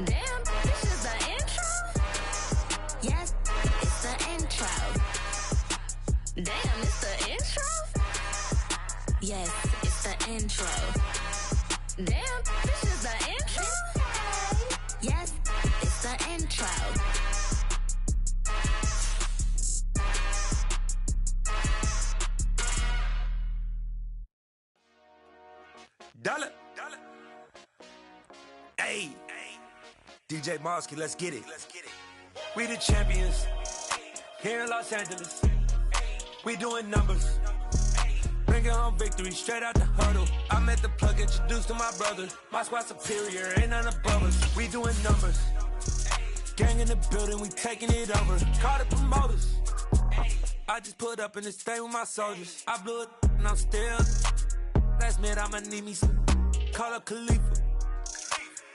Damn, this is the intro? Yes, it's the intro. Damn, it's the intro? Yes, it's the intro. Damn, this is the intro? Yes, it's the intro. Dollar. Hey, DJ Mosky, let's get it. We the champions here in Los Angeles. We doing numbers. Bringing home victory straight out the huddle. I met the plug, introduced to my brother. My squad superior, ain't none above us. We doing numbers. Gang in the building, we taking it over. Call the promoters. I just put up in this thing with my soldiers. I blew it and I'm still. Last minute I'ma need me some. Call up Khalifa.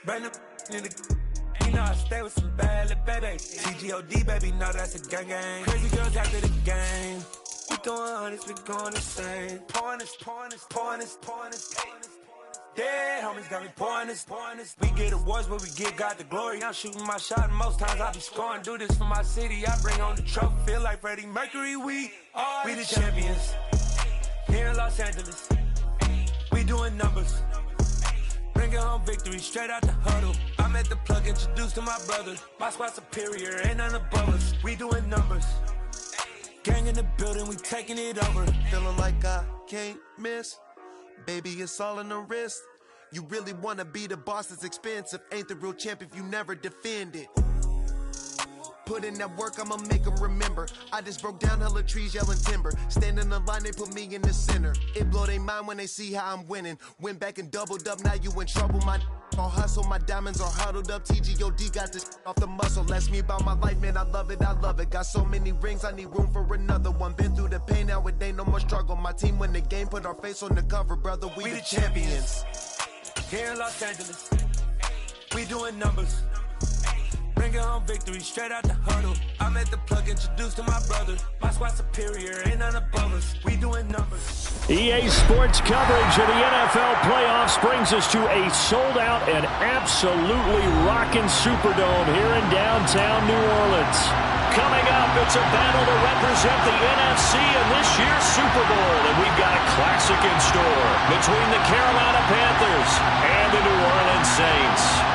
Bring them in the. You know I stay with some bad little baby. TGOD baby, know that's a gang gang. Crazy girls after the game. We doing hundreds, we going insane. Pouring this. Dead homies got me pouring this. We get awards, but we give God the glory. I'm shooting my shot, and most times I be scoring. Do this for my city, I bring on the trophy. Feel like Freddie Mercury, we the champions. Here in Los Angeles, we doing numbers. Bringing home victory straight out the huddle. I met the plug, introduced to my brother. My squad superior, ain't none above us. We doing numbers. Gang in the building, we taking it over. Feeling like I can't miss. Baby, it's all in the wrist. You really wanna be the boss, it's expensive. Ain't the real champ if you never defend it. Put in that work, I'ma make them remember. I just broke down hella trees, yelling timber. Stand in the line, they put me in the center. It blow their mind when they see how I'm winning. Went back and doubled up, now you in trouble. My all hustle, my diamonds are huddled up. TGOD got this off the muscle. Ask me about my life, man, I love it. Got so many rings, I need room for another one. Been through the pain, now it ain't no more struggle. My team win the game, put our face on the cover, brother. We the champions. Here in Los Angeles, we doing numbers. Bringing home victory straight out the huddle. I met the plug, introduced to my brother. My squad superior, ain't none above us. We doing numbers. EA Sports coverage of the NFL playoffs brings us to a sold-out and absolutely rocking Superdome here in downtown New Orleans. Coming up, it's a battle to represent the NFC in this year's Super Bowl, and we've got a classic in store between the Carolina Panthers and the New Orleans Saints.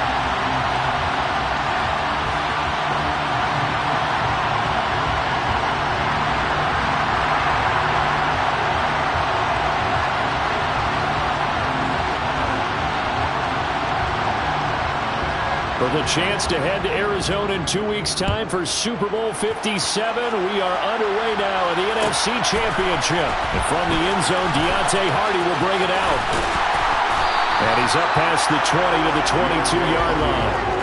For the chance to head to Arizona in 2 weeks' time for Super Bowl 57, we are underway now in the NFC Championship. And from the end zone, Deontay Hardy will bring it out. And he's up past the 20 to the 22-yard line.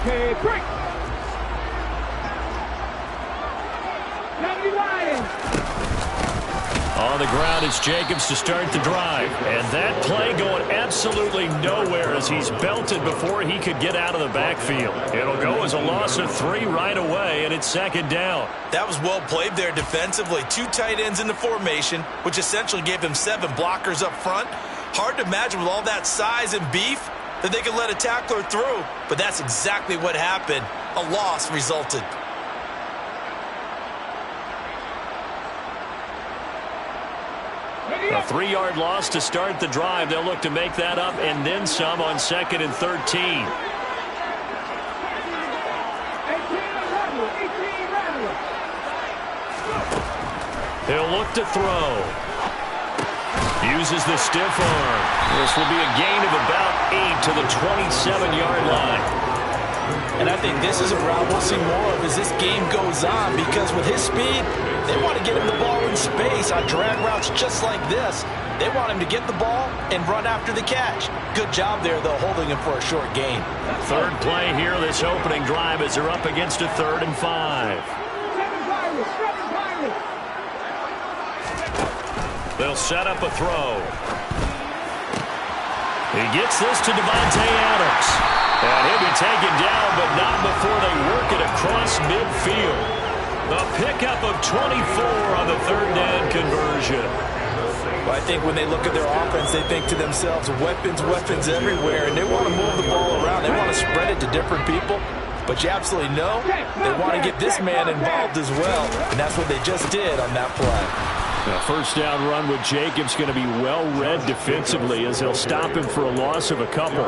Okay, break. On the ground, it's Jacobs to start the drive. And that play going absolutely nowhere as he's belted before he could get out of the backfield. It'll go as a loss of 3 right away, and it's second down. That was well played there defensively. 2 tight ends in the formation, which essentially gave him 7 blockers up front. Hard to imagine with all that size and beef that they could let a tackler through, but that's exactly what happened. A loss resulted. A 3-yard loss to start the drive. They'll look to make that up and then some on 2nd and 13. He'll look to throw. Uses the stiff arm. This will be a gain of about 8 to the 27-yard line. And I think this is a route we'll see more of as this game goes on, because with his speed, they want to get him the ball in space on drag routes just like this. They want him to get the ball and run after the catch. Good job there, though, holding him for a short gain. Third play here, this opening drive, as they're up against a 3rd and 5. They'll set up a throw. He gets this to Devontae Adams. And he'll be taken down, but not before they work it across midfield. A pickup of 24 on the third down conversion. Well, I think when they look at their offense, they think to themselves, weapons, weapons everywhere, and they want to move the ball around. They want to spread it to different people. But you absolutely know they want to get this man involved as well, and that's what they just did on that play. A first down run with Jacobs going to be well read defensively as they'll stop him for a loss of a couple.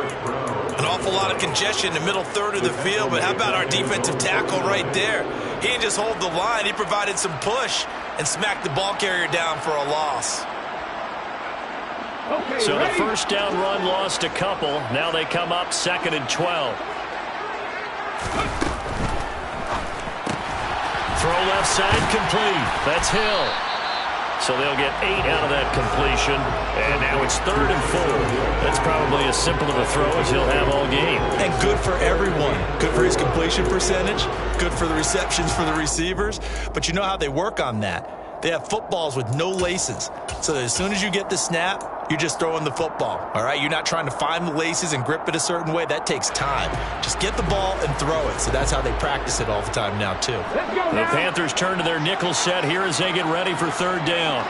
An awful lot of congestion in the middle third of the field, but how about our defensive tackle right there? He didn't just hold the line. He provided some push and smacked the ball carrier down for a loss. So the first down run lost a couple. Now they come up 2nd and 12. Throw left side complete. That's Hill. So they'll get 8 out of that completion. And now it's 3rd and 4. That's probably as simple of a throw as he'll have all game. And good for everyone. Good for his completion percentage. Good for the receptions for the receivers. But you know how they work on that. They have footballs with no laces. So that as soon as you get the snap, you're just throwing the football. All right? You're not trying to find the laces and grip it a certain way. That takes time. Just get the ball and throw it. So that's how they practice it all the time now, too. The Panthers turn to their nickel set here as they get ready for 3rd down.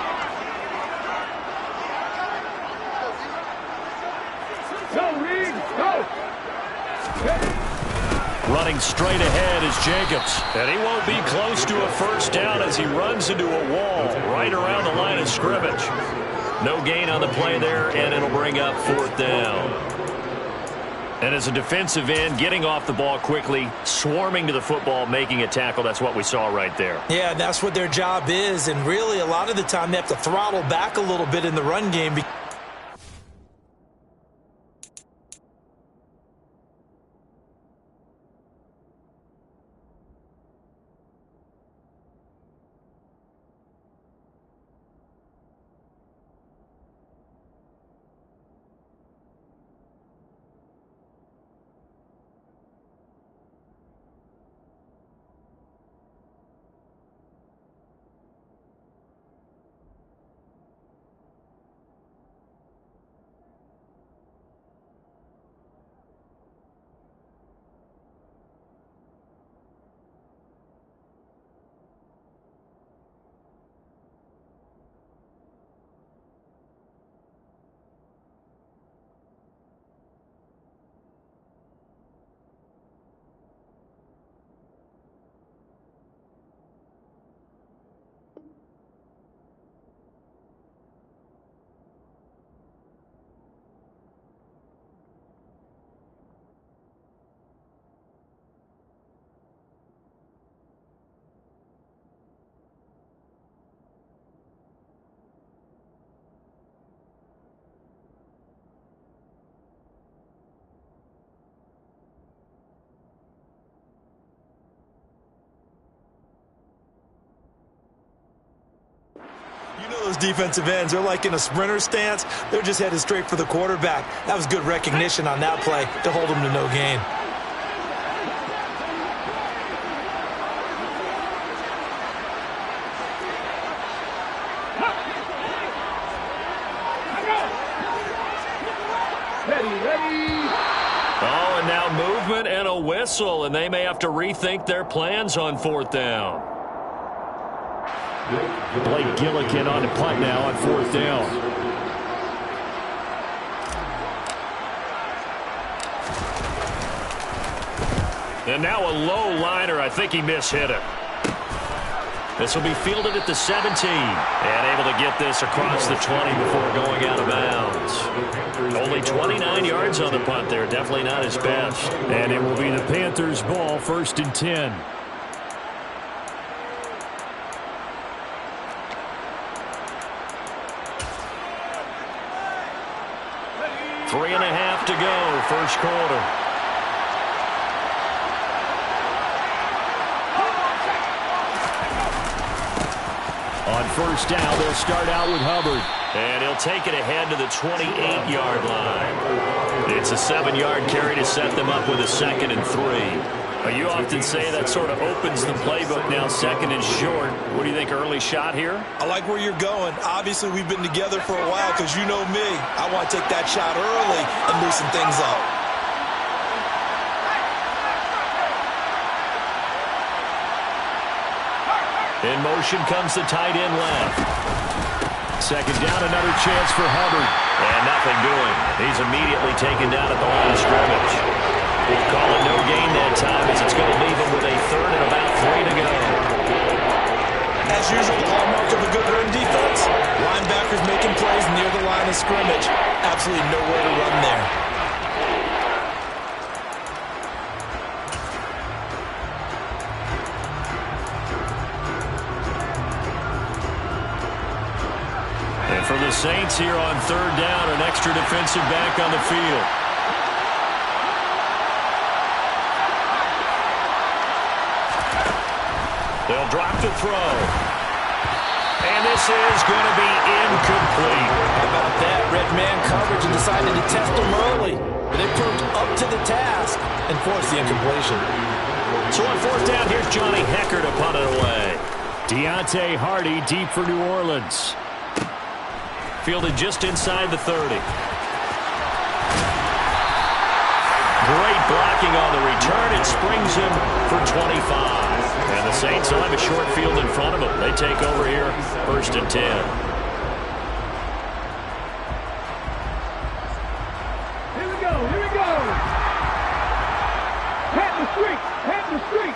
Running straight ahead is Jacobs. And he won't be close to a first down as he runs into a wall right around the line of scrimmage. No gain on the play there, and it'll bring up 4th down. And as a defensive end, getting off the ball quickly, swarming to the football, making a tackle, that's what we saw right there. Yeah, that's what their job is. And really, a lot of the time, they have to throttle back a little bit in the run game. Those defensive ends, they're like in a sprinter stance. They're just headed straight for the quarterback. That was good recognition on that play to hold them to no gain. Oh, and now movement and a whistle, and they may have to rethink their plans on 4th down. Blake Gillikin on the punt now on 4th down. And now a low liner. I think he mishit it. This will be fielded at the 17. And able to get this across the 20 before going out of bounds. Only 29 yards on the punt there. Definitely not his best. And it will be the Panthers' ball, 1st and 10. 3.5 to go, first quarter. On 1st down, they'll start out with Hubbard. And he'll take it ahead to the 28-yard line. It's a 7-yard carry to set them up with a 2nd and 3. Well, you often say that sort of opens the playbook now, second and short. What do you think, early shot here? I like where you're going. Obviously, we've been together for a while because you know me. I want to take that shot early and loosen things up. In motion comes the tight end left. Second down, another chance for Hubbard. And nothing doing. He's immediately taken down at the line of scrimmage. We'll call it no gain that time as it's going to leave him with a third and about 3 to go. As usual, the hallmark of a good run defense. Linebackers making plays near the line of scrimmage. Absolutely nowhere to run there. And for the Saints here on third down, an extra defensive back on the field. They'll drop the throw. And this is going to be incomplete. How about that? Red man coverage and decided to test them early. But they proved up to the task and forced the incompletion. So on fourth down, here's Johnny Hecker to punt it away. Deontay Hardy deep for New Orleans. Fielded just inside the 30. Great blocking on the return. It springs him for 25. And the Saints will have a short field in front of them. They take over here, first and 10. Here we go, here we go. Pat the streak.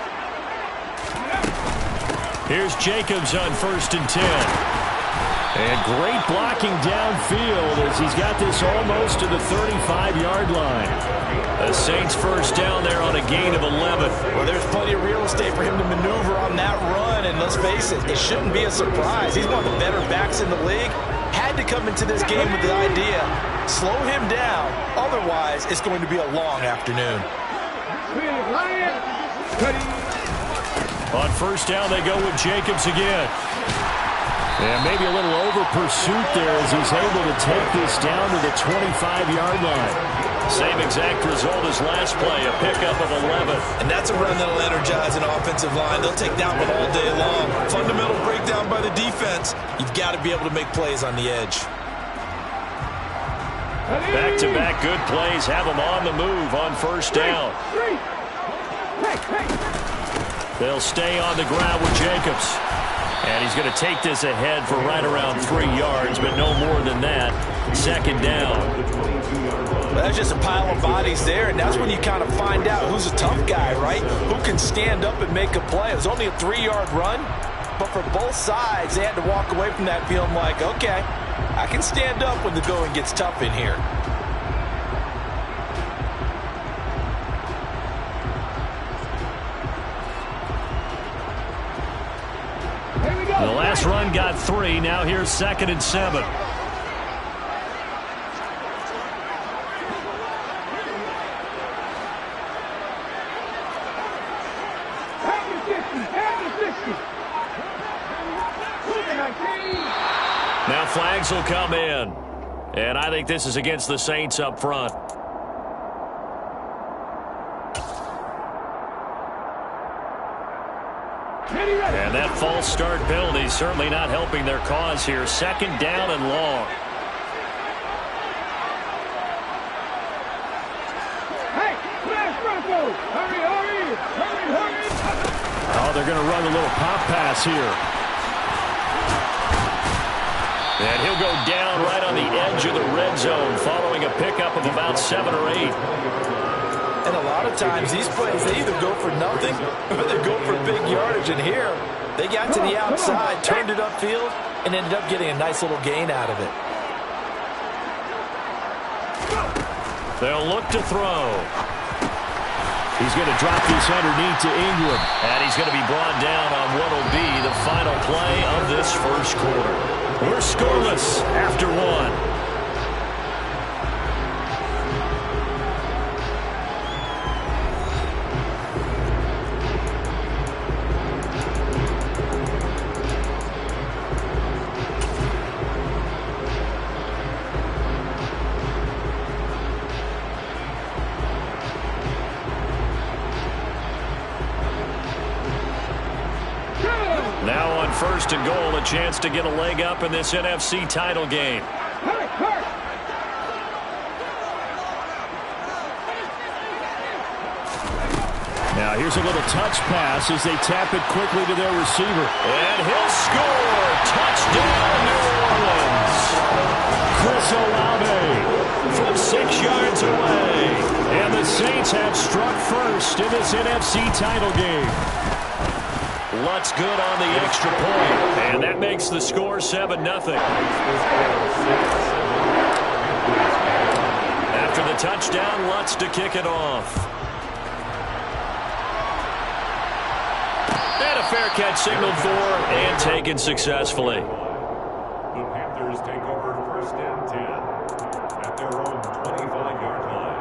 Here's Jacobs on first and 10. And great blocking downfield as he's got this almost to the 35-yard line. The Saints first down there on a gain of 11. Well, there's plenty of real estate for him to maneuver on that run, and let's face it, it shouldn't be a surprise. He's one of the better backs in the league. Had to come into this game with the idea, slow him down, otherwise it's going to be a long afternoon. On first down, they go with Jacobs again. And maybe a little over pursuit there as he's able to take this down to the 25-yard line. Same exact result as last play, a pickup of 11. And that's a run that'll energize an offensive line. They'll take that one all day long. Fundamental breakdown by the defense. You've got to be able to make plays on the edge. Back-to-back good plays have them on the move on first down. They'll stay on the ground with Jacobs. And he's going to take this ahead for right around 3 yards, but no more than that. Second down. Well, that's just a pile of bodies there, and that's when you kind of find out who's a tough guy, right? Who can stand up and make a play. It was only a 3-yard run, but for both sides, they had to walk away from that feeling like, okay, I can stand up when the going gets tough in here. The last run got 3. Now here's second and 7. Now flags will come in. And I think this is against the Saints up front. And that false start penalty certainly not helping their cause here. Second down and long. Hey, flash Bronco! Hurry! Oh, they're going to run a little pop pass here. And he'll go down right on the edge of the red zone following a pickup of about 7 or 8. And a lot of times these plays, they either go for nothing or they go for big yardage. And here, they got to the outside, turned it upfield, and ended up getting a nice little gain out of it. They'll look to throw. He's going to drop this underneath to Ingram. And he's going to be brought down on what will be the final play of this first quarter. We're scoreless after 1. first and goal, a chance to get a leg up in this NFC title game. Now here's a little touch pass as they tap it quickly to their receiver. And he'll score! Touchdown, New Orleans! Chris Olave from 6 yards away. And the Saints have struck first in this NFC title game. Lutz good on the extra point. And that makes the score 7-0. After the touchdown, Lutz to kick it off. And a fair catch signaled for and taken successfully. The Panthers take over first and 10 at their own 25-yard line.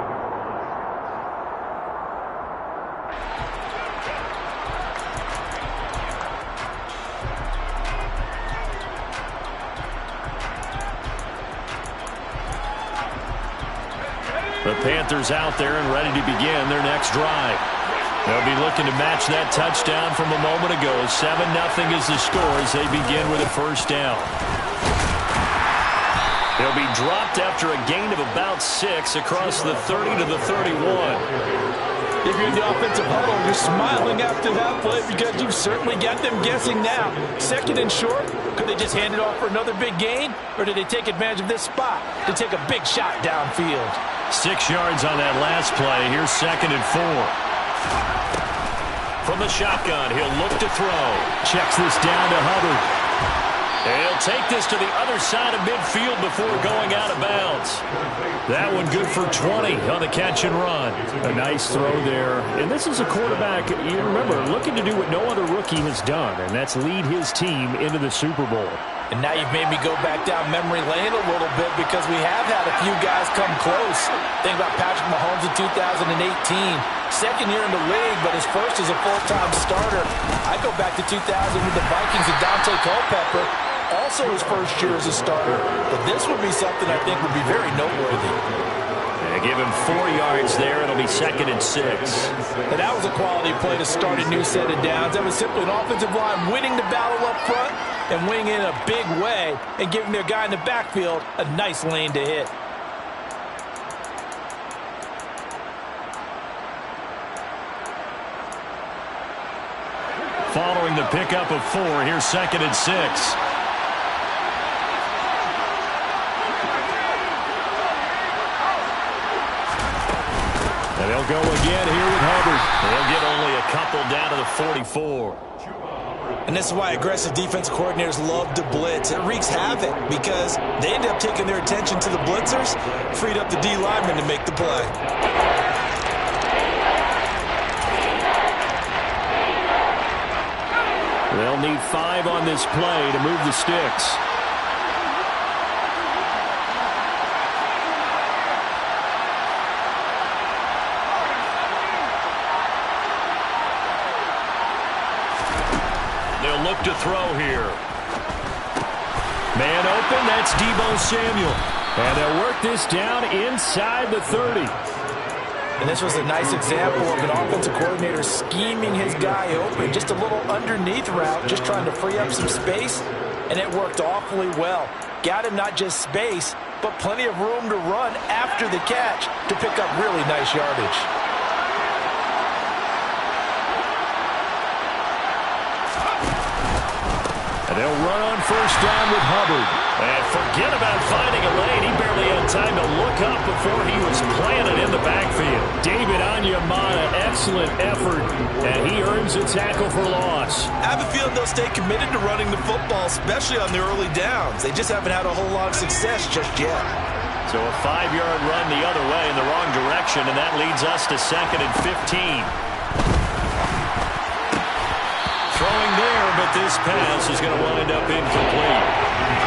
The Panthers out there and ready to begin their next drive. They'll be looking to match that touchdown from a moment ago. 7-0 is the score as they begin with a first down. They'll be dropped after a gain of about 6 across the 30 to the 31. If you're in the offensive huddle, you're smiling after that play because you've certainly got them guessing now. Second and short, could they just hand it off for another big gain? Or did they take advantage of this spot to take a big shot downfield? 6 yards on that last play. Here's 2nd and 4. From the shotgun, he'll look to throw. Checks this down to Hubbard. He'll take this to the other side of midfield before going out of bounds. That one good for 20 on the catch and run. A nice throw there. And this is a quarterback, you remember, looking to do what no other rookie has done, and that's lead his team into the Super Bowl. And now you've made me go back down memory lane a little bit because we have had a few guys come close. Think about Patrick Mahomes in 2018. Second year in the league, but his first as a full-time starter. I go back to 2000 with the Vikings and Dante Culpepper. Also his first year as a starter. But this would be something I think would be very noteworthy. They give him 4 yards there. It'll be 2nd and 6. And that was a quality play to start a new set of downs. That was simply an offensive line winning the battle up front and winning in a big way and giving their guy in the backfield a nice lane to hit. Following the pickup of 4, here's 2nd and 6. And they'll go again here with Hubbard. They'll get only a couple down to the 44. And this is why aggressive defense coordinators love to blitz. It wreaks havoc because they end up taking their attention to the blitzers, freed up the D lineman to make the play. They'll need 5 on this play to move the sticks. They'll look to throw here. Man open, that's Deebo Samuel. And they'll work this down inside the 30. And this was a nice example of an offensive coordinator scheming his guy open. Just a little underneath route, just trying to free up some space. And it worked awfully well. Got him not just space, but plenty of room to run after the catch to pick up really nice yardage. And they'll run on first down with Hubbard. And forget about finding a lane. He barely had time to look up before he was planted in the backfield. David Onyemata, excellent effort, and he earns a tackle for loss. I have a feeling they'll stay committed to running the football, especially on the early downs. They just haven't had a whole lot of success just yet. So a 5-yard run the other way in the wrong direction, and that leads us to 2nd and 15. Throwing there, but this pass is going to wind up incomplete.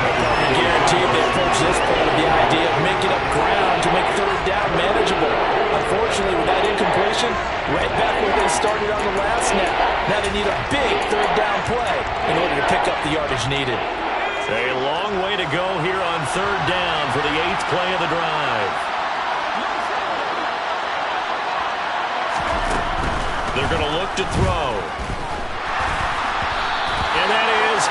I guarantee they approach this play with the idea of making up ground to make third down manageable. Unfortunately, with that incompletion, right back where they started on the last snap. Now they need a big third down play in order to pick up the yardage needed. A long way to go here on third down for the 8th play of the drive. They're going to look to throw. And that is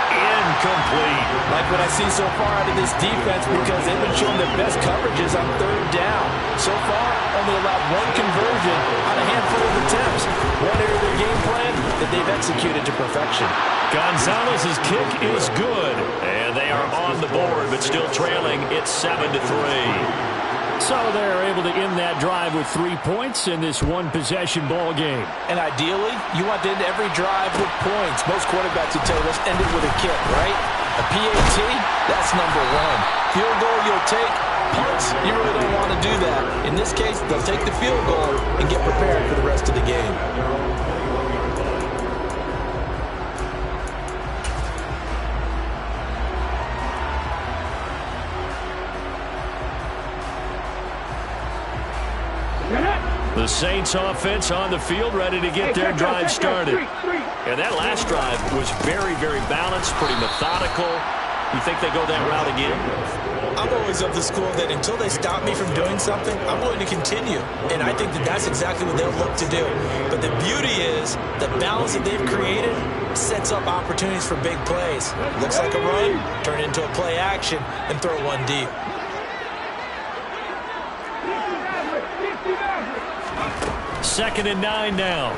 incomplete. Like what I see so far out of this defense, because they've been showing their best coverages on third down. So far, only allowed one conversion on a handful of attempts. One area of their game plan that they've executed to perfection. Gonzalez's kick is good, and they are on the board, but still trailing. It's 7-3. So they're able to end that drive with 3 points in this one-possession ball game. And ideally, you want to end every drive with points. Most quarterbacks would tell you, let's end it with a kick, right? A PAT, that's number one. Field goal you'll take. Punts, you really don't want to do that. In this case, they'll take the field goal and get prepared for the rest of the game. The Saints offense on the field, ready to get their drive started. And that last drive was very, very balanced, pretty methodical. You think they go that route again? I'm always of the school that until they stop me from doing something, I'm going to continue. And I think that that's exactly what they'll look to do. But the beauty is the balance that they've created sets up opportunities for big plays. Looks like a run, turn it into a play action, and throw one deep. Second and 9 now.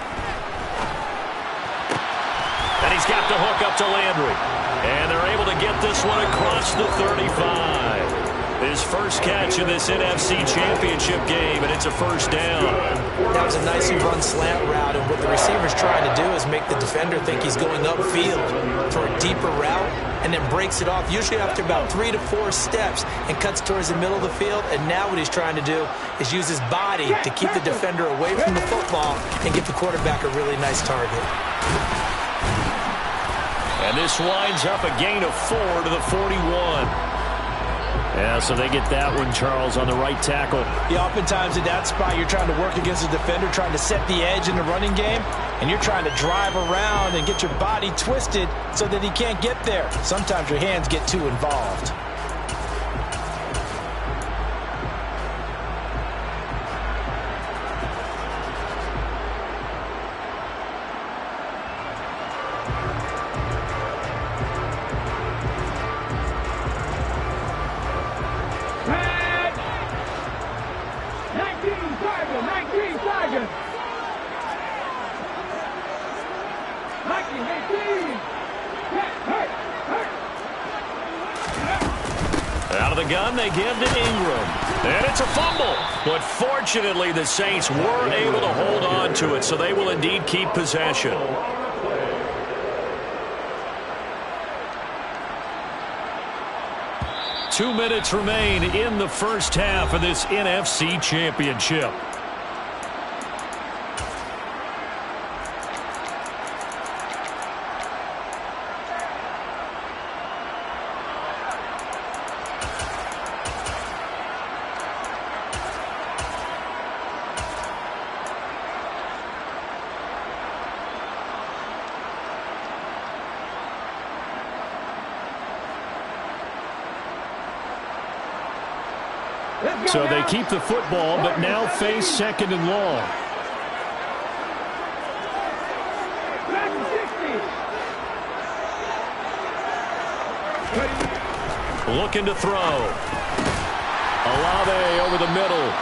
And he's got the hook up to Landry. And they're able to get this one across the 35. His first catch in this NFC Championship game, and it's a first down. That was a nicely run slant route, and what the receiver's trying to do is make the defender think he's going upfield for a deeper route, and then breaks it off, usually after about 3 to 4 steps, and cuts towards the middle of the field. And now what he's trying to do is use his body to keep the defender away from the football and give the quarterback a really nice target. And this winds up a gain of 4 to the 41. Yeah, so they get that one, Charles, on the right tackle. Yeah, oftentimes in that spot, you're trying to work against the defender, trying to set the edge in the running game, and you're trying to drive around and get your body twisted so that he can't get there. Sometimes your hands get too involved. Out of the gun, they give to Ingram. And it's a fumble. But fortunately, the Saints were able to hold on to it, so they will indeed keep possession. Two minutes remain in the first half of this NFC Championship. So they keep the football, but now face second and long. Looking to throw. Olave over the middle.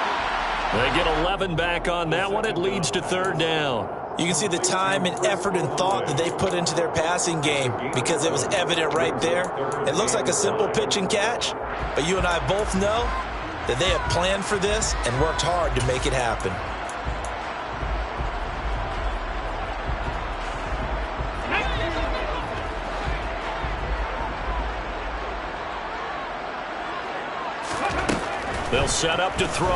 They get 11 back on that one. It leads to third down. You can see the time and effort and thought that they've put into their passing game because it was evident right there. It looks like a simple pitch and catch, but you and I both know that they have planned for this and worked hard to make it happen. They'll set up to throw.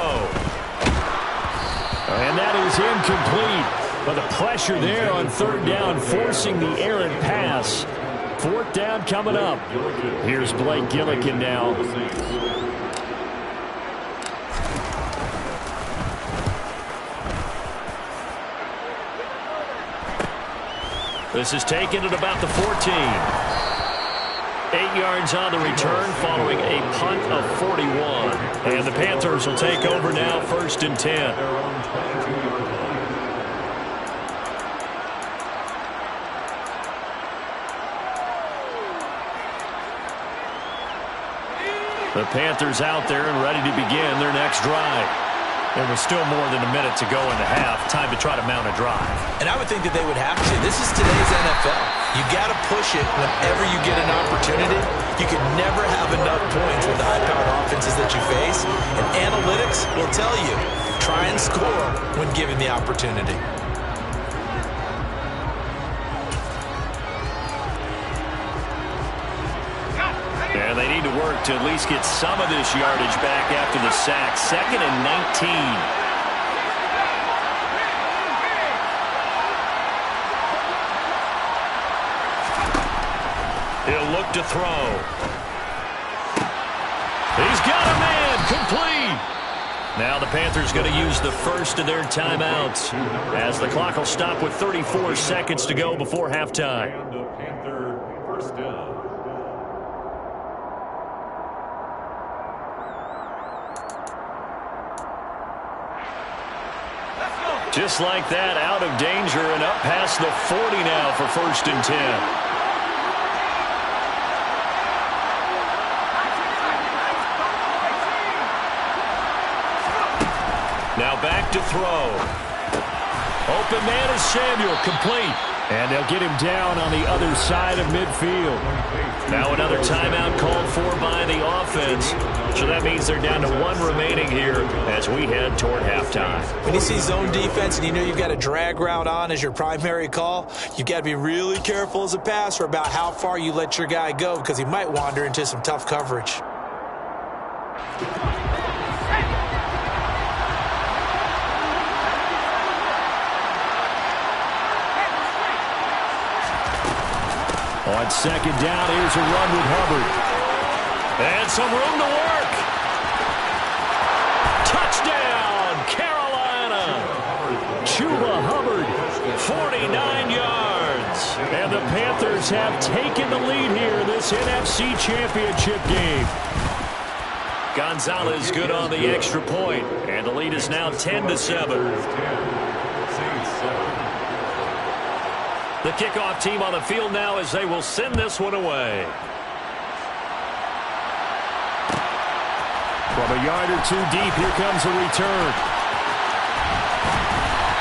And that is incomplete. But the pressure there on third down, forcing the errant pass. Fourth down coming up. Here's Blake Gillikin now. This is taken at about the 14. 8 yards on the return following a punt of 41. And the Panthers will take over now, 1st and 10. The Panthers out there and ready to begin their next drive. There was still more than a minute to go in the half. Time to try to mount a drive. And I would think that they would have to. This is today's NFL. You got to push it whenever you get an opportunity. You can never have enough points with the high-powered offenses that you face. And analytics will tell you, try and score when given the opportunity. And they need to work to at least get some of this yardage back after the sack. 2nd and 19. He'll look to throw. He's got a man. Complete. Now the Panthers going to use the first of their timeouts as the clock will stop with 34 seconds to go before halftime. And the Panther first down. Just like that, out of danger and up past the 40 now for 1st and 10. Now back to throw. Open man is Samuel, complete. And they'll get him down on the other side of midfield. Now another timeout called for by the offense. So that means they're down to 1 remaining here as we head toward halftime. When you see zone defense and you know you've got a drag route on as your primary call, you've got to be really careful as a passer about how far you let your guy go because he might wander into some tough coverage. On 2nd down, here's a run with Hubbard. And some room to work. Touchdown, Carolina. Chuba Hubbard, 49 yards. And the Panthers have taken the lead here in this NFC Championship game. Gonzalez good on the extra point, and the lead is now 10-7. The kickoff team on the field now as they will send this one away. From a yard or 2 deep, here comes a return.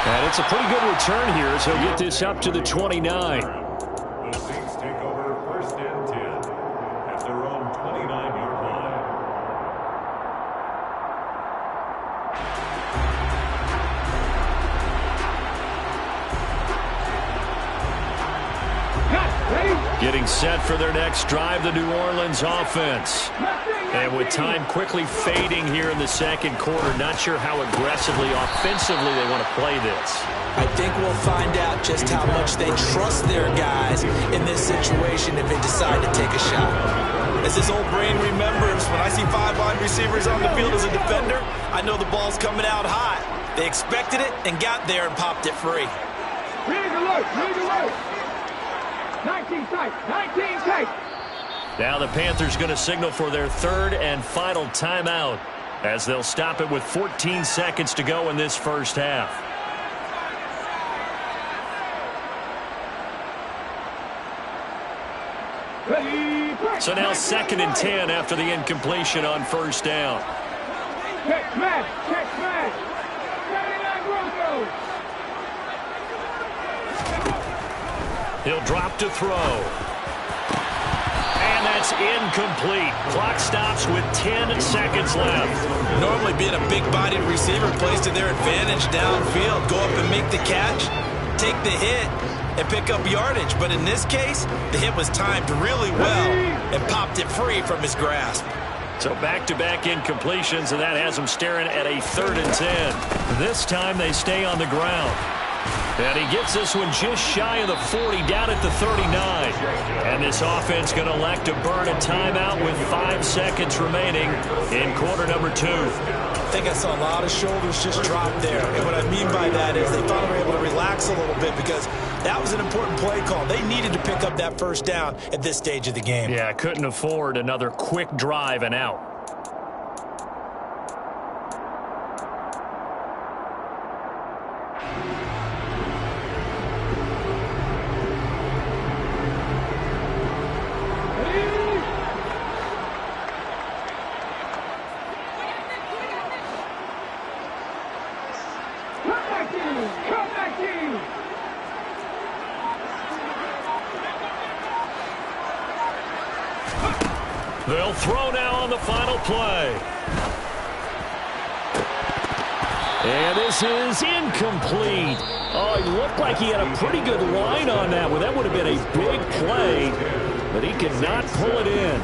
And it's a pretty good return here as he'll get this up to the 29. The Saints take over 1st and 10 at their own 29-yard line. Getting set for their next drive, the New Orleans offense. And with time quickly fading here in the 2nd quarter, not sure how aggressively, offensively they want to play this. I think we'll find out just how much they trust their guys in this situation if they decide to take a shot. As this old brain remembers, when I see 5 wide receivers on the field as a defender, I know the ball's coming out high. They expected it and got there and popped it free. Big alert, big alert. 19 tight, 19 tight. Now the Panthers going to signal for their 3rd and final timeout as they'll stop it with 14 seconds to go in this first half. So now 2nd and 10 after the incompletion on 1st down. Check smash, check smash. 79 Broncos. He'll drop to throw. And that's incomplete. Clock stops with 10 seconds left. Normally being a big-bodied receiver plays to their advantage downfield. Go up and make the catch, take the hit, and pick up yardage. But in this case, the hit was timed really well and popped it free from his grasp. So back-to-back incompletions, and that has them staring at a 3rd and 10. This time they stay on the ground. And he gets this one just shy of the 40, down at the 39. And this offense going to elect to burn a timeout with 5 seconds remaining in quarter number 2. I think I saw a lot of shoulders just drop there. And what I mean by that is they thought they were able to relax a little bit because that was an important play call. They needed to pick up that first down at this stage of the game. Yeah, couldn't afford another quick drive and out. Comeback team. They'll throw now on the final play. And this is incomplete. Oh, it looked like he had a pretty good line on that one. That would have been a big play, but he could not pull it in.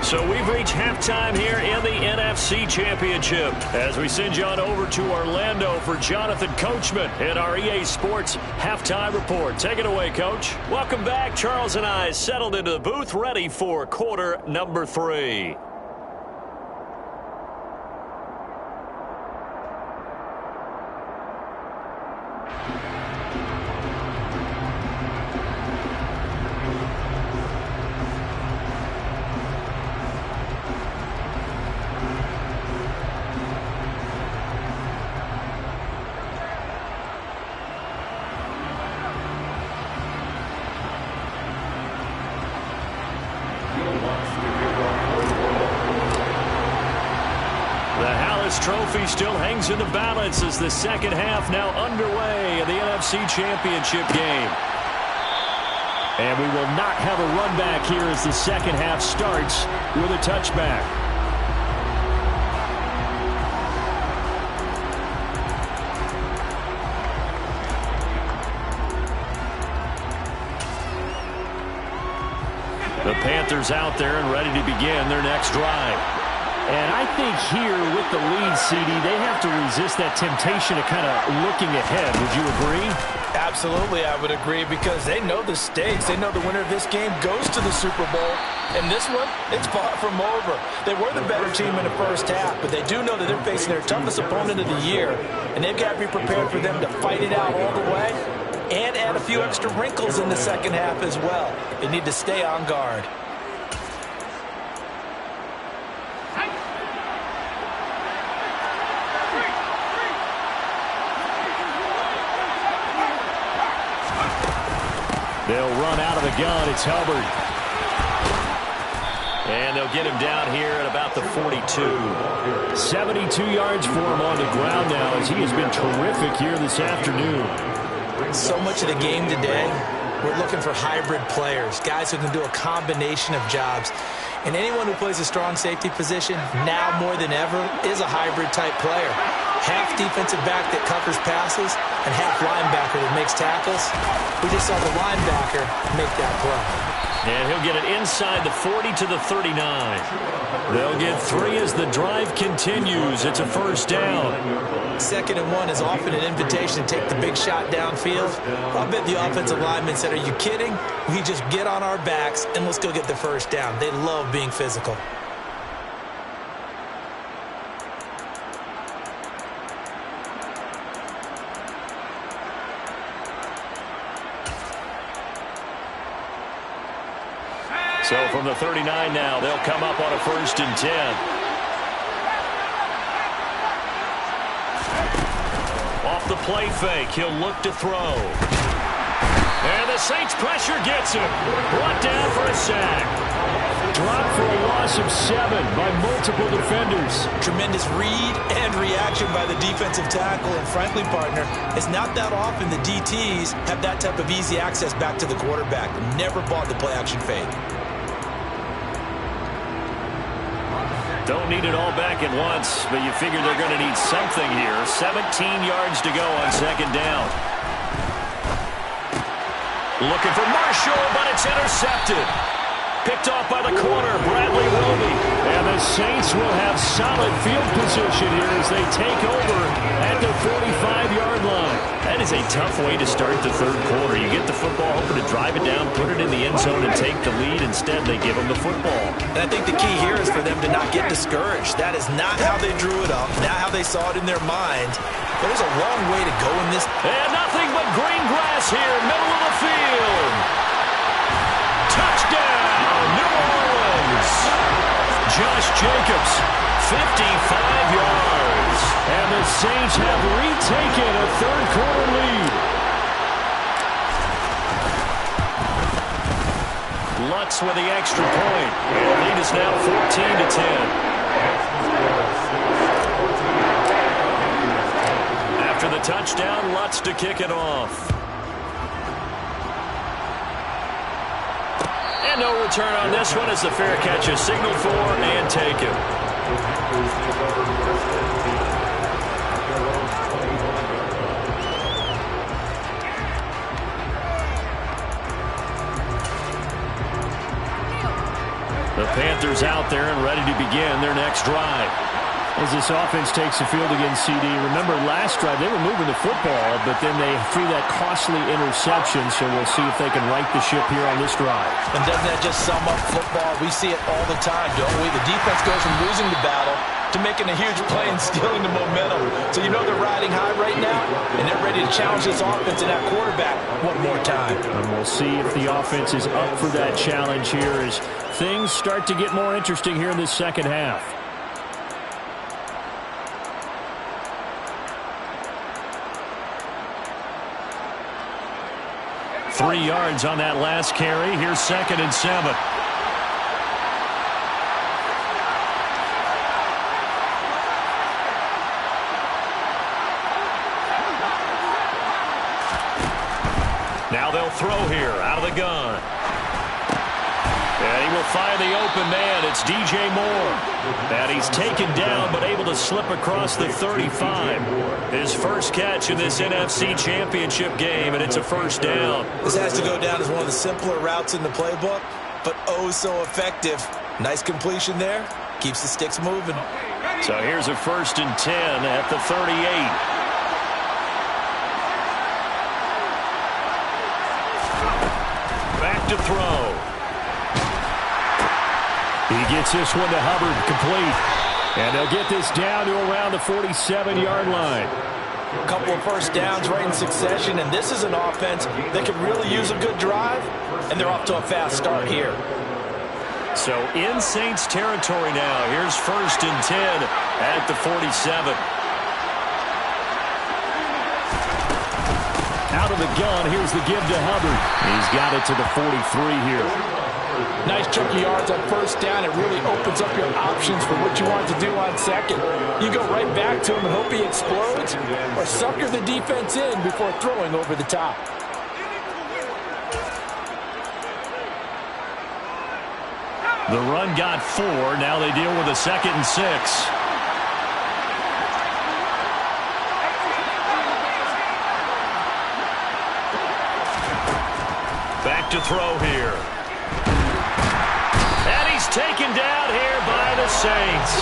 So we've reached halftime here in the NFC Championship as we send you on over to Orlando for Jonathan Coachman in our EA Sports Halftime Report. Take it away, Coach. Welcome back. Charles and I settled into the booth ready for quarter number 3. Trophy still hangs in the balance as the second half now underway in the NFC Championship game. And we will not have a run back here as the second half starts with a touchback. The Panthers out there and ready to begin their next drive. And I think here with the lead, CD, they have to resist that temptation of kind of looking ahead. Would you agree? Absolutely, I would agree, because they know the stakes. They know the winner of this game goes to the Super Bowl. And this one, it's far from over. They were the better team in the first half, but they do know that they're facing their toughest opponent of the year. And they've got to be prepared for them to fight it out all the way and add a few extra wrinkles in the second half as well. They need to stay on guard. They'll run out of the gun. It's Hubbard. And they'll get him down here at about the 42. 72 yards for him on the ground now as he has been terrific here this afternoon. So much of the game today, we're looking for hybrid players, guys who can do a combination of jobs. And anyone who plays a strong safety position, now more than ever, is a hybrid-type player. Half defensive back that covers passes and half linebacker that makes tackles. We just saw the linebacker make that play. And he'll get it inside the 40 to the 39. They'll get 3 as the drive continues. It's a first down. 2nd and 1 is often an invitation to take the big shot downfield. I'll bet the offensive lineman said, "Are you kidding? We just get on our backs and let's go get the first down." They love being physical. So from the 39 now, they'll come up on a 1st and 10. Off the play fake, he'll look to throw. And the Saints pressure gets him. Brought down for a sack. Dropped for a loss of 7 by multiple defenders. Tremendous read and reaction by the defensive tackle. And frankly, partner, it's not that often the DTs have that type of easy access back to the quarterback. Never bought the play-action fake. Don't need it all back at once, but you figure they're going to need something here. 17 yards to go on 2nd down. Looking for Marshall, but it's intercepted. Picked off by the corner, Bradley Roby. And the Saints will have solid field position here as they take over at the 45-yard line. That is a tough way to start the 3rd quarter. You get the football, hoping to drive it down, put it in the end zone, and take the lead. Instead, they give them the football. And I think the key here is for them to not get discouraged. That is not how they drew it up, not how they saw it in their mind. There's a long way to go in this. And nothing but green grass here, middle of the field. Touchdown, New Orleans. Josh Jacobs, 55 yards. And the Saints have retaken a 3rd quarter lead. Lutz with the extra point. And the lead is now 14 to 10. After the touchdown. Lutz to kick it off. And no return on this one as the fair catch is signaled for and taken. The Panthers out there and ready to begin their next drive. As this offense takes the field against CD, remember last drive they were moving the football, but then they threw that costly interception, so we'll see if they can right the ship here on this drive. And doesn't that just sum up football? We see it all the time, don't we? The defense goes from losing the battle to making a huge play and stealing the momentum. So you know they're riding high right now, and they're ready to challenge this offense and that quarterback one more time. And we'll see if the offense is up for that challenge here as things start to get more interesting here in this second half. 3 yards on that last carry. Here's 2nd and 7. Now they'll throw here out of the gun. And he will find the open man. It's DJ Moore. And he's taken down but able to slip across the 35. His first catch in this NFC Championship game, and it's a first down. This has to go down as one of the simpler routes in the playbook, but oh so effective. Nice completion there. Keeps the sticks moving. So here's a 1st and 10 at the 38. Back to throw. He gets this one to Hubbard, complete. And they'll get this down to around the 47-yard line. A couple of first downs right in succession, and this is an offense that could really use a good drive, and they're off to a fast start here. So in Saints territory now. Here's 1st and 10 at the 47. Out of the gun, here's the give to Hubbard. He's got it to the 43 here. Nice chunky yards on first down. It really opens up your options for what you want to do on second. You go right back to him and hope he explodes, or sucker the defense in before throwing over the top. The run got 4. Now they deal with a 2nd and 6. Back to throw here. And he's taken down here by the Saints.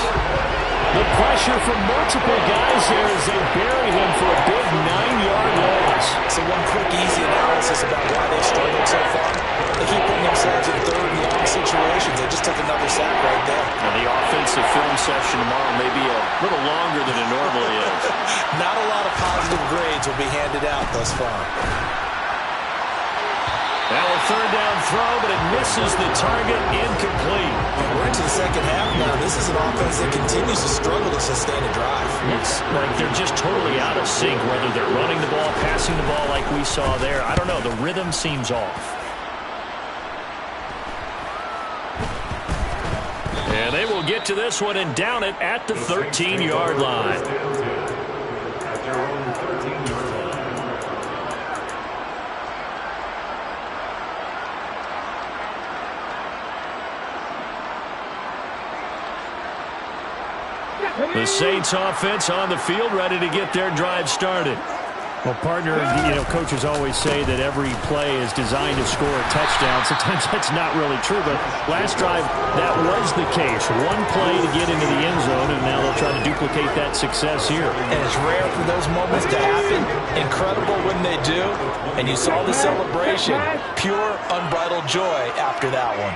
The pressure from multiple guys there as they bury him for a big 9-yard loss. So one quick, easy analysis about why they've struggled so far. They keep putting themselves in 3rd and long situations. They just took another sack right there. And the offensive film session tomorrow may be a little longer than it normally is. Not a lot of positive grades will be handed out thus far. Now a 3rd down throw, but it misses the target, incomplete. We're into the second half now. This is an offense that continues to struggle to sustain a drive. It's like they're just totally out of sync, whether they're running the ball, passing the ball like we saw there. I don't know. The rhythm seems off. And they will get to this one and down it at the 13-yard line. The Saints offense on the field, ready to get their drive started. Well, partner, coaches always say that every play is designed to score a touchdown. Sometimes that's not really true, but last drive, that was the case. One play to get into the end zone, and now they'll try to duplicate that success here. And it's rare for those moments to happen. Incredible when they do. And you saw the celebration. Pure, unbridled joy after that one.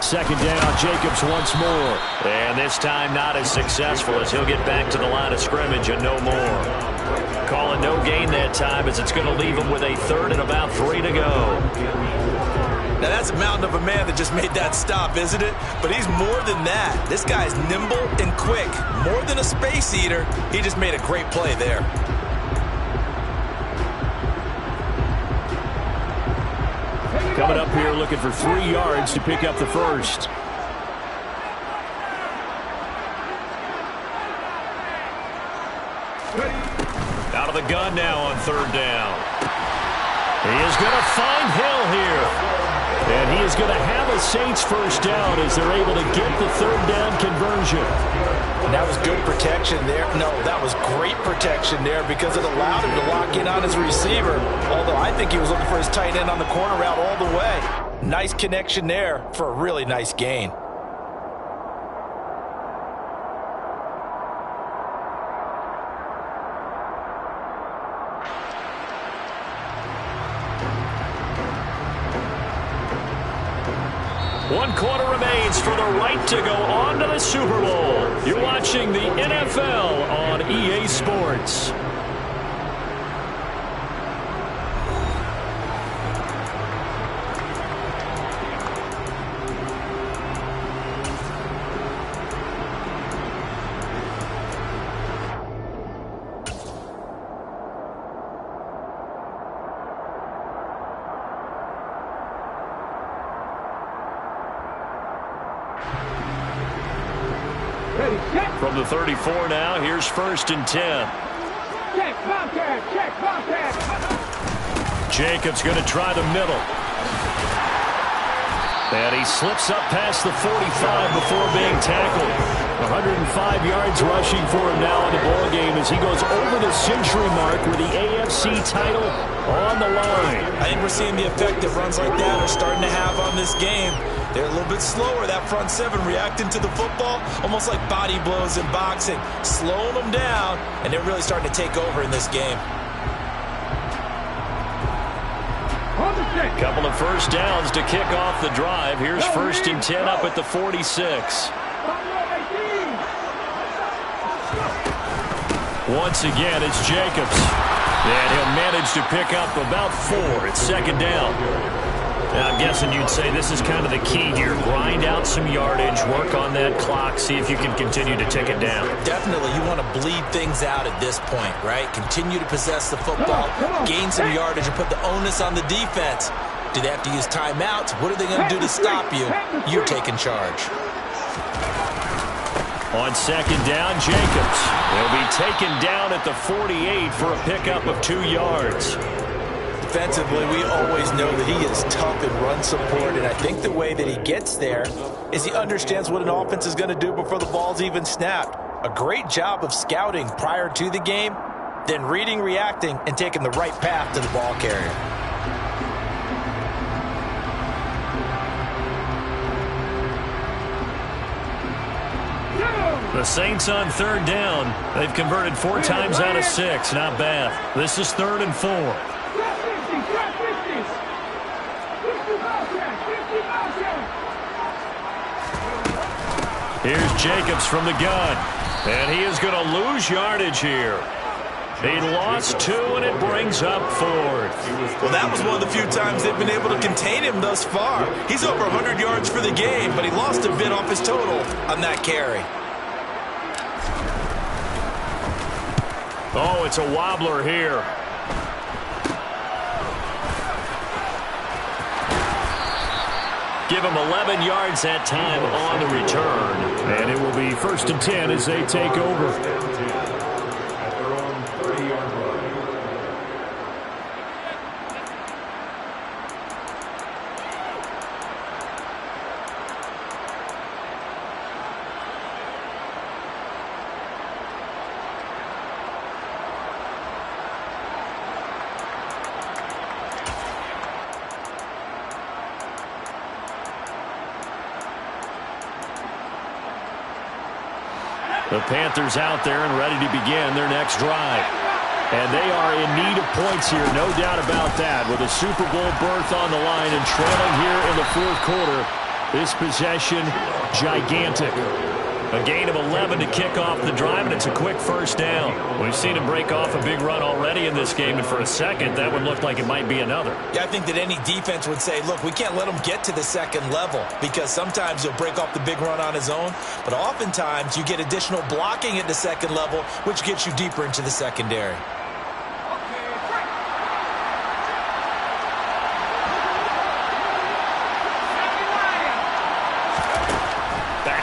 2nd down, Jacobs once more. And this time not as successful as he'll get back to the line of scrimmage and no more. Calling no gain that time as it's going to leave him with a 3rd and about 3 to go. Now that's a mountain of a man that just made that stop, isn't it? But he's more than that. This guy's nimble and quick. More than a space eater. He just made a great play there. Coming up here looking for 3 yards to pick up the first. Out of the gun now on third down. He is going to find Hill here. And he is going to have a Saints first down as they're able to get the third down conversion. And that was good protection there. No, that was great protection there because it allowed him to lock in on his receiver. Although I think he was looking for his tight end on the corner route all the way. Nice connection there for a really nice gain. One quarter remains for the right to go on to the Super Bowl. You're watching the NFL on EA Sports. From the 34 now, here's 1st and 10. Check, contact. Jacobs going to try the middle. And he slips up past the 45 before being tackled. 105 yards rushing for him now in the ball game as he goes over the century mark with the AFC title on the line. I think we're seeing the effect that runs like that are starting to have on this game. They're a little bit slower, that front seven, reacting to the football, almost like body blows in boxing, slowing them down, and they're really starting to take over in this game. Couple of first downs to kick off the drive. Here's 1st and 10 up at the 46. Once again, it's Jacobs. And he'll manage to pick up about 4 at 2nd down. Now, I'm guessing you'd say this is kind of the key here. Grind out some yardage, work on that clock, see if you can continue to tick it down. Definitely, you want to bleed things out at this point, right? Continue to possess the football, gain some yardage, and put the onus on the defense. Do they have to use timeouts? What are they going to do to stop you? You're taking charge. On 2nd down, Jacobs. He'll be taken down at the 48 for a pickup of 2 yards. Defensively, we always know that he is tough in run support, and I think the way that he gets there is he understands what an offense is going to do before the ball's even snapped. A great job of scouting prior to the game, then reading, reacting, and taking the right path to the ball carrier. The Saints on 3rd down. They've converted 4 times out of 6. Not bad. This is 3rd and 4. Here's Jacobs from the gun. And he is going to lose yardage here. He lost 2, and it brings up 4th. Well, that was one of the few times they've been able to contain him thus far. He's over 100 yards for the game, but he lost a bit off his total on that carry. Oh, it's a wobbler here. Give him 11 yards that time on the return. And it will be 1st and 10 as they take over. At their own 30-yard line. The Panthers out there and ready to begin their next drive. And they are in need of points here, no doubt about that. With a Super Bowl berth on the line and trailing here in the 4th quarter. This possession, gigantic. A gain of 11 to kick off the drive, and it's a quick first down. We've seen him break off a big run already in this game, and for a second, that would look like it might be another. Yeah, I think that any defense would say, look, we can't let him get to the 2nd level because sometimes he'll break off the big run on his own, but oftentimes you get additional blocking at the 2nd level, which gets you deeper into the secondary.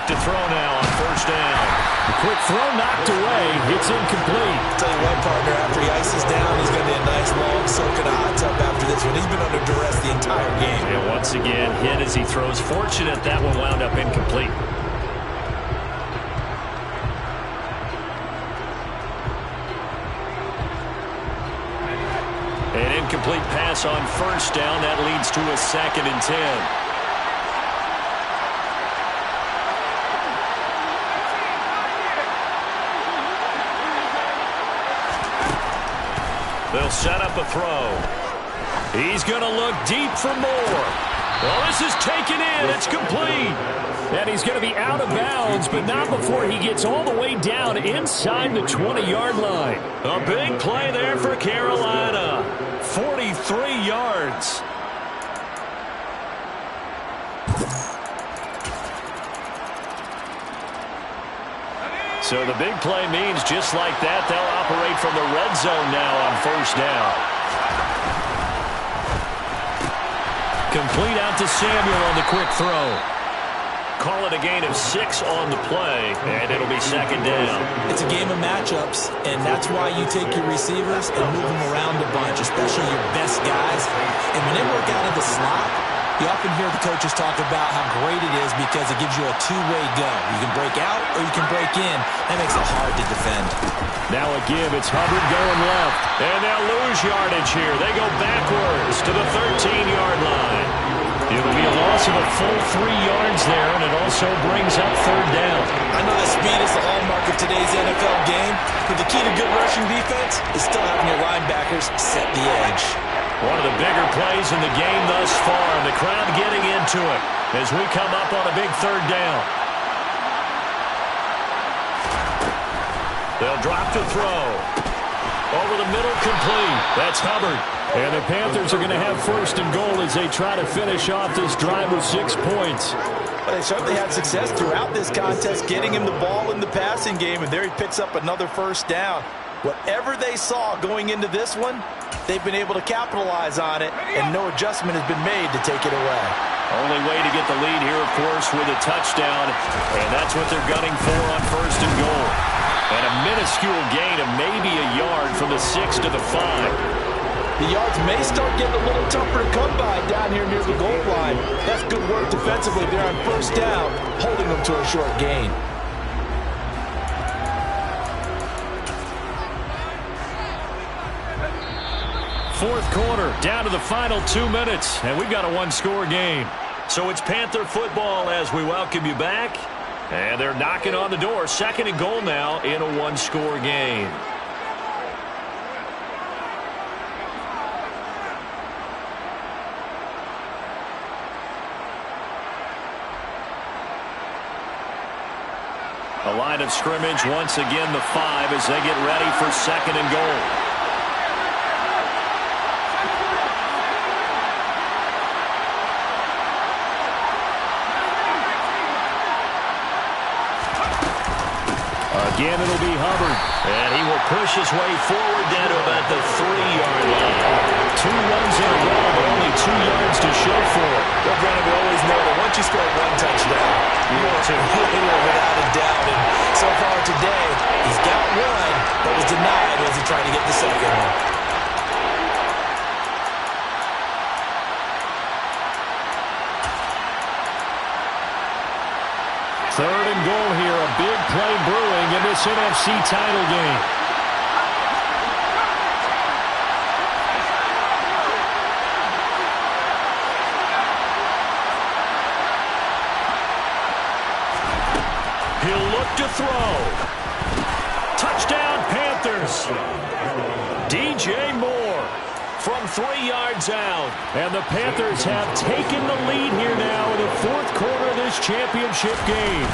To throw now on 1st down. Quick throw knocked away. It's incomplete. Tell you what, partner, after he ices down, he's going to be a nice long soak in a hot tub after this one. He's been under duress the entire game. And once again, hit as he throws. Fortunate that one wound up incomplete. An incomplete pass on first down. That leads to a 2nd and 10. They'll set up a throw. He's going to look deep for more. Well, this is taken in. It's complete. And he's going to be out of bounds, but not before he gets all the way down inside the 20-yard line. A big play there for Carolina. 43 yards. So the big play means just like that, they'll operate from the red zone now on first down. Complete out to Samuel on the quick throw. Call it a gain of 6 on the play, and it'll be 2nd down. It's a game of matchups, and that's why you take your receivers and move them around a bunch, especially your best guys. And when they work out of the slot, you often hear the coaches talk about how great it is because it gives you a two-way go. You can break out or you can break in. That makes it hard to defend. Now a give. It's Hubbard going left. And they'll lose yardage here. They go backwards to the 13-yard line. It'll be a loss of a full 3 yards there, and it also brings up 3rd down. I know that speed is the hallmark of today's NFL game, but the key to good rushing defense is still having your linebackers set the edge. One of the bigger plays in the game thus far, and the crowd getting into it as we come up on a big 3rd down. They'll drop to throw. Over the middle, complete. That's Hubbard. And the Panthers are going to have 1st and goal as they try to finish off this drive with 6 points. Well, they certainly had success throughout this contest, getting him the ball in the passing game, and there he picks up another 1st down. Whatever they saw going into this one, they've been able to capitalize on it, and no adjustment has been made to take it away. Only way to get the lead here, of course, with a touchdown, and that's what they're gunning for on 1st and goal. And a minuscule gain of maybe a yard from the 6 to the 5. The yards may start getting a little tougher to come by down here near the goal line. That's good work defensively there on 1st down, holding them to a short gain. Fourth quarter, down to the final 2 minutes, and we've got a 1-score game. So it's Panther football as we welcome you back. And they're knocking on the door. 2nd and goal now in a 1-score game. A line of scrimmage, once again the 5 as they get ready for 2nd and goal. Again, it'll be Hubbard. And he will push his way forward down to about the 3-yard line. 2 runs in a row, but only 2 yards to show for it. Well, Brandon, we always know that once you score 1 touchdown, you want to hit it without a doubt. And so far today, he's got 1, but was denied as he tried to get the 2nd one. Third and goal here, a big play brewing in this NFC title game. He'll look to throw. Touchdown Panthers. DJ Moore from 3 yards out. And the Panthers have taken the lead here now in the 4th quarter of this championship game.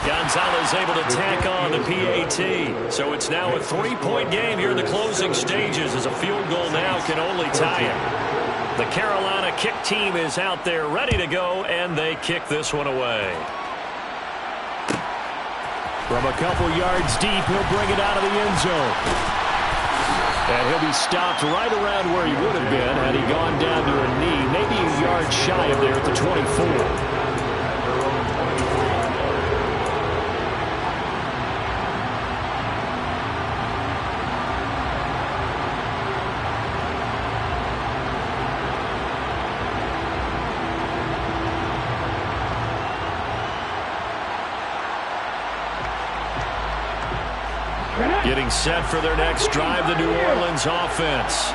Gonzalez able to tack on the PAT. So it's now a 3-point game here in the closing stages as a field goal now can only tie it. The Carolina kick team is out there ready to go, and they kick this one away. From a couple yards deep, he'll bring it out of the end zone. And he'll be stopped right around where he would have been had he gone down to a knee, maybe a yard shy of there at the 24. Getting set for their next drive, the New Orleans offense.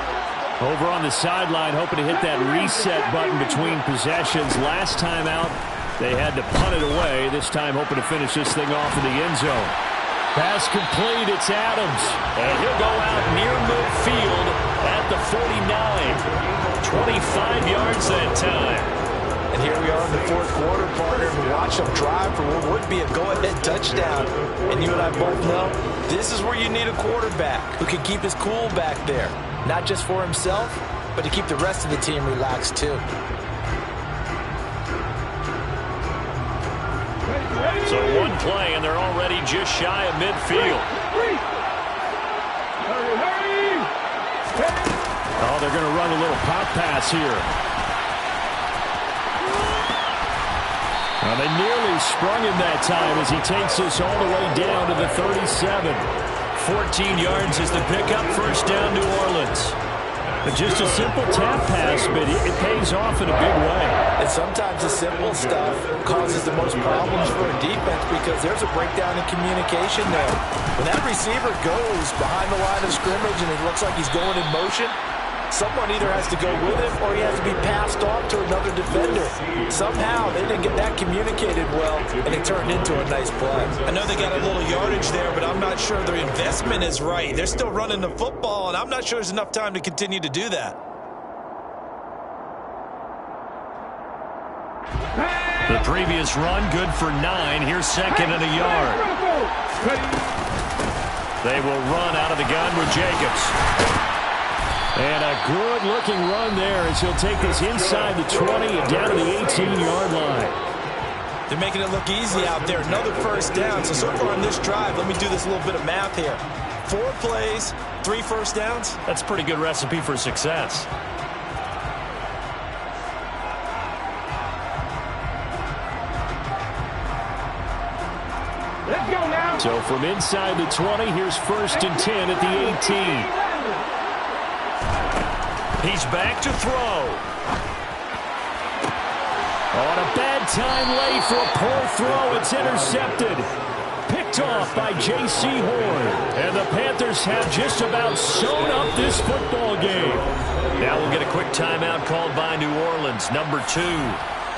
Over on the sideline, hoping to hit that reset button between possessions. Last time out, they had to punt it away. This time, hoping to finish this thing off in the end zone. Pass complete, it's Adams. And he'll go out near midfield at the 49. 25 yards that time. And here we are in the fourth quarter, partner, and watch them drive for what would be a go-ahead touchdown. And you and I both know this is where you need a quarterback who can keep his cool back there. Not just for himself, but to keep the rest of the team relaxed too. So one play, and they're already just shy of midfield. Oh, they're going to run a little pop pass here. Well, they nearly sprung him that time as he takes this all the way down to the 37. 14 yards is the pickup, first down New Orleans. But just a simple tap pass, but it pays off in a big way. And sometimes the simple stuff causes the most problems for a defense because there's a breakdown in communication there. When that receiver goes behind the line of scrimmage and it looks like he's going in motion, someone either has to go with him or he has to be passed off to another defender. Somehow they didn't get that communicated well, and it turned into a nice play. I know they got a little yardage there, but I'm not sure their investment is right. They're still running the football, and I'm not sure there's enough time to continue to do that. The previous run, good for 9. Here's second and a yard. They will run out of the gun with Jacobs. And a good-looking run there as he'll take this inside the 20 and down to the 18-yard line. They're making it look easy out there. Another first down. So far on this drive, let me do this little bit of math here. 4 plays, 3 first downs. That's a pretty good recipe for success. Let's go now. So from inside the 20, here's first and 10 at the 18. He's back to throw. On a bad time late for a poor throw. It's intercepted. Picked off by J.C. Horn. And the Panthers have just about sewn up this football game. Now we'll get a quick timeout called by New Orleans, number 2,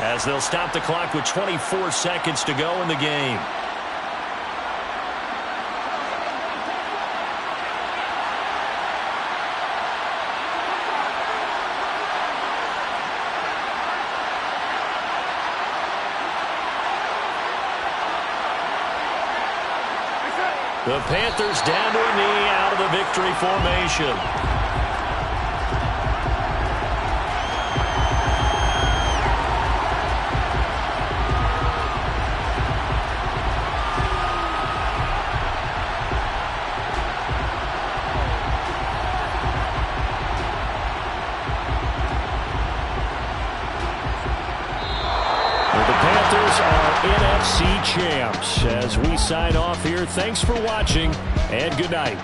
as they'll stop the clock with 24 seconds to go in the game. The Panthers down to a knee out of the victory formation. NFC champs as we sign off here. Thanks for watching and good night.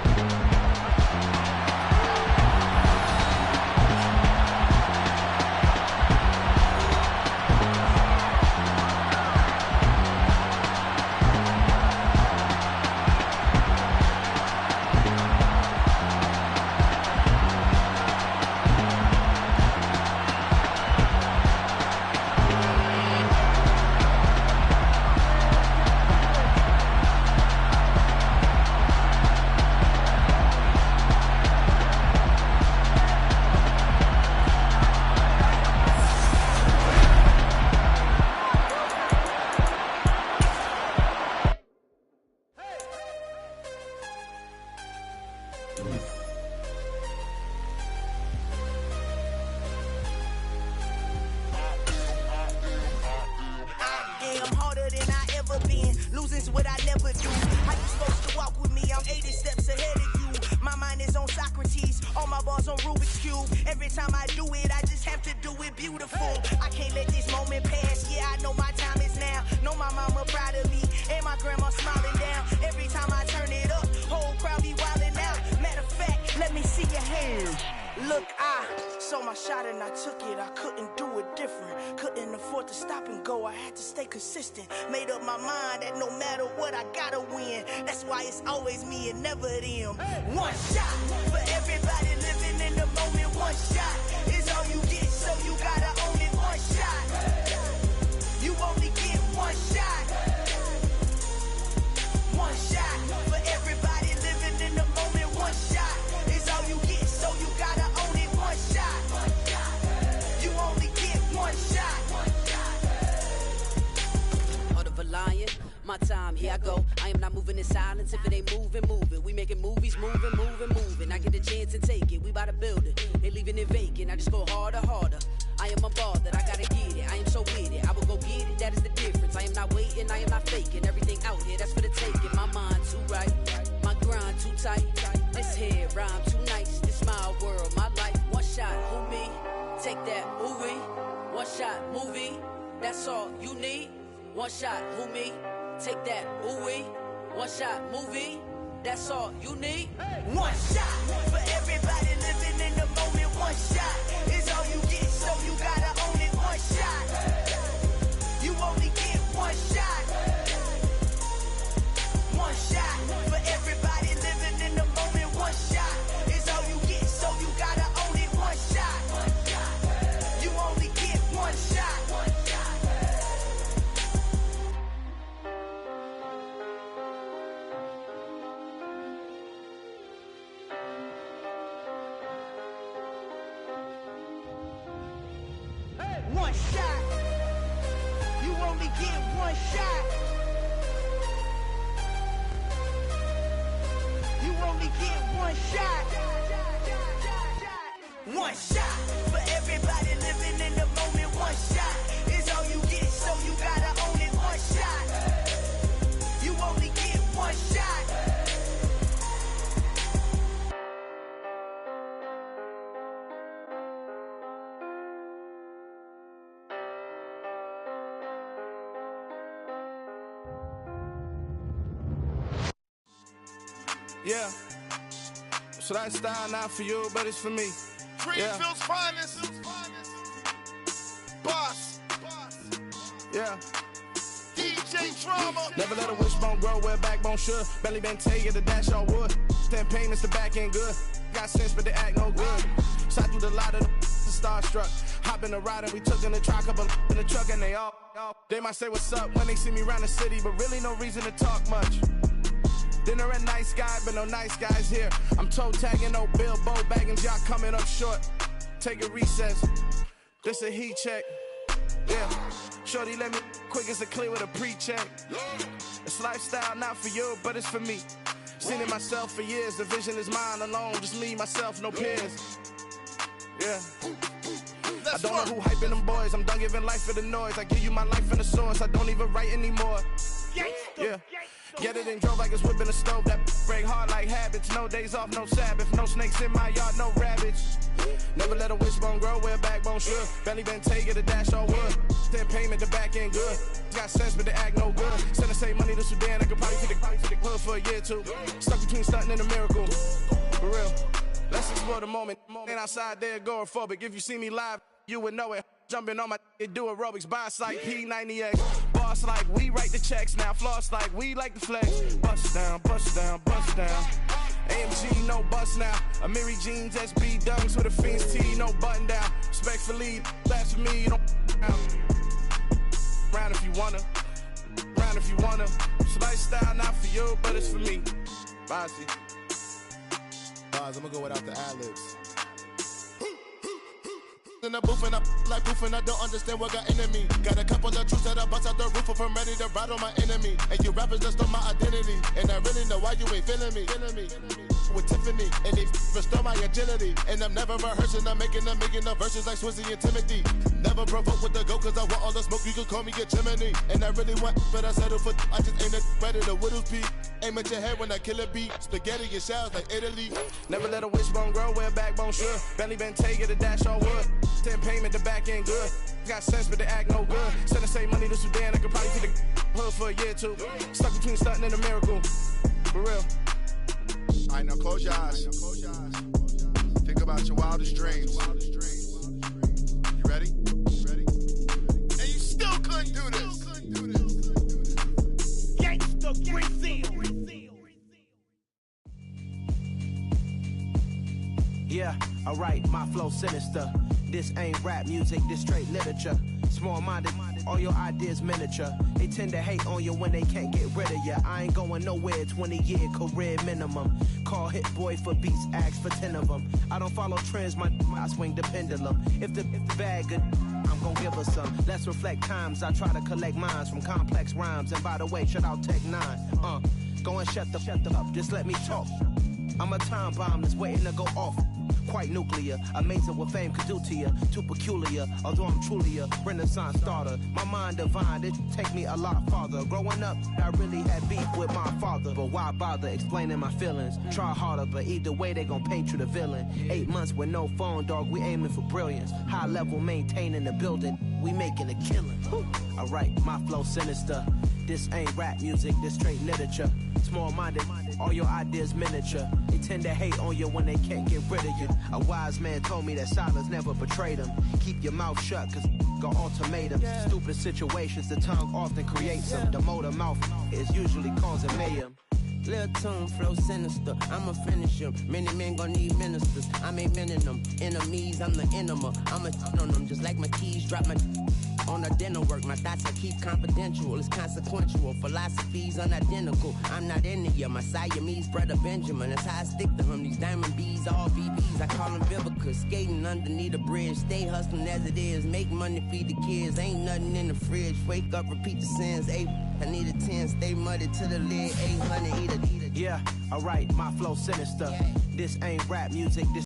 Look, I saw my shot and I took it. I couldn't do it different. Couldn't afford afford to stop and go. I had to stay consistent. Made up my mind that no matter what, I gotta win. That's why it's always me and never them. One shot for everybody living in the moment. One shot is all you get, so you gotta own it. One shot. You only get one shot. One shot for everybody living in the moment. One shot is all you get, so you gotta own it. One shot. You only get one shot. Heart of a lion, my time, here I go. I am not moving in silence. If it ain't moving, moving. We making movies, moving. I get a chance to take it. We bout to build it. Ain't leaving it vacant. I just go harder. I am unbothered. I gotta get it. I am so with it. I will go get it. That is the difference. I am not waiting. I am not faking. Everything out here, that's for the taking. My mind too right. My grind too tight. This here rhyme too nice. This my world, my life. One shot, who me? Take that, movie. One shot, movie. That's all you need. One shot, who me? Take that, ooh-wee. One shot, movie. That's all you need. One shot for everybody living in the moment. One shot is all you get, so you gotta own it. One shot. You only get one shot. One shot for everybody living in the moment. One shot is all you get, so you gotta own it. One shot. You only get one shot. One shot. You only get one shot. You only get one shot. One shot for everybody living in the moment. One shot is all you get, so you gotta own it. One shot. You only get one shot. Yeah, so that style not for you, but it's for me. Greenfield's finest. Boss. Yeah. DJ Drama. Never let a wishbone grow where a backbone should. Belly been taking the dash all wood. 10 payments, the back end good. Got sense, but they act no good. Shot through the lot of the starstruck. Hop in the ride and we took in the truck, up in the truck, and they all. They might say what's up when they see me around the city, but really no reason to talk much. Dinner at nice guy, but no nice guys here. I'm toe tagging, no Bilbo bagging, y'all coming up short. Take a recess. This a heat check. Yeah. Shorty let me quick as a clear with a pre-check. It's lifestyle not for you, but it's for me. Seen it myself for years. The vision is mine alone. Just me, myself, no peers. Yeah. I don't know who hyping them boys. I'm done giving life for the noise. I give you my life in the source. I don't even write anymore. Yeah. Get it and drove like it's whipping a stove. That break hard like habits. No days off, no Sabbath. No snakes in my yard, no rabbits. Never let a wishbone grow where a backbone should. Belly been taking the dash all wood. 10 payment, the back end good. Got sense, but they act no good. Send the same money to Sudan. I could probably take the hood for a year or two. Stuck between stunting and a miracle. For real. Let's explore the moment. Ain't outside there agoraphobic. If you see me live, you would know it. Jumping on my do aerobics, boss like P90X. Boss like we write the checks now. Floss like we like the flex. Bust down, bust down, bust down. AMG, no bust now. Amiri jeans, SB dunks with a Fiends T, no button down. Respectfully, that's for me, you don't round if you wanna. Round if you wanna. It's lifestyle not for you, but it's for me. Bossy. Boss, I'm gonna go without the ad-libs. In the booth and I like proof and I don't understand what got into me. Got a couple of truths that I bust out the roof if I'm ready to ride on my enemy. And you rappers just on my identity. And I really know why you ain't feeling me. With Tiffany and they restore my agility. And I'm never rehearsing, I'm making them verses like Swizzy and Timothy. Never provoke with the go cause I want all the smoke, you can call me a chimney. And I really want, but I settle for I just aim it better the Whittles peak. Aim at your head when I kill a beat. Spaghetti and shells like Italy. Never let a wishbone grow where a backbone should. Belly been taking the dash all wood. 10 payment, the back end good. Got sense, but they act no good. Send the same money to Sudan, I could probably take the hood for a year or two. Stuck between stunting and a miracle. For real. Alright, now close your eyes. Think about your wildest dreams. You ready? And you Yeah, alright, my flow sinister. This ain't rap music, this straight literature. Small-minded, all your ideas miniature. They tend to hate on you when they can't get rid of you. I ain't going nowhere, 20-year career minimum. Call Hit Boy for beats, ask for 10 of them. I don't follow trends, I swing the pendulum. If the bag good, I'm gon' give her some. Let's reflect times, I try to collect minds from complex rhymes. And by the way, shout out Tech 9. Go and shut the up, just let me talk. I'm a time bomb that's waiting to go off. Quite nuclear, amazing what fame could do to you. Too peculiar, although I'm truly a renaissance starter. My mind divine, it take me a lot farther. Growing up, I really had beef with my father. But why bother explaining my feelings? Try harder, but either way they gon' paint you the villain. 8 months with no phone, dog, we aiming for brilliance. High level maintaining the building, we making a killing. Alright, my flow sinister. This ain't rap music, this straight literature. Small-minded, all your ideas miniature. They tend to hate on you when they can't get rid of you. A wise man told me that silence never betrayed him. Keep your mouth shut, cause got ultimatums. Stupid situations, the tongue often creates them. The motor mouth is usually causing mayhem. Lil' tune, flow sinister, I'ma finish him. Many men gon' need ministers, I'm a men in them. Enemies, I'm the enema, I'ma on them. Just like my keys, drop my on the dinner work. My thoughts I keep confidential, it's consequential. Philosophies unidentical, I'm not in ya. My Siamese brother Benjamin, that's how I stick to him. These diamond bees, all BBs, I call them Vivica. Skating underneath a bridge, stay hustling as it is. Make money, feed the kids, ain't nothing in the fridge. Wake up, repeat the sins, I need a 10, stay muddy to the lid, 800, eat a. Yeah, alright, my flow sinister. This ain't rap music, this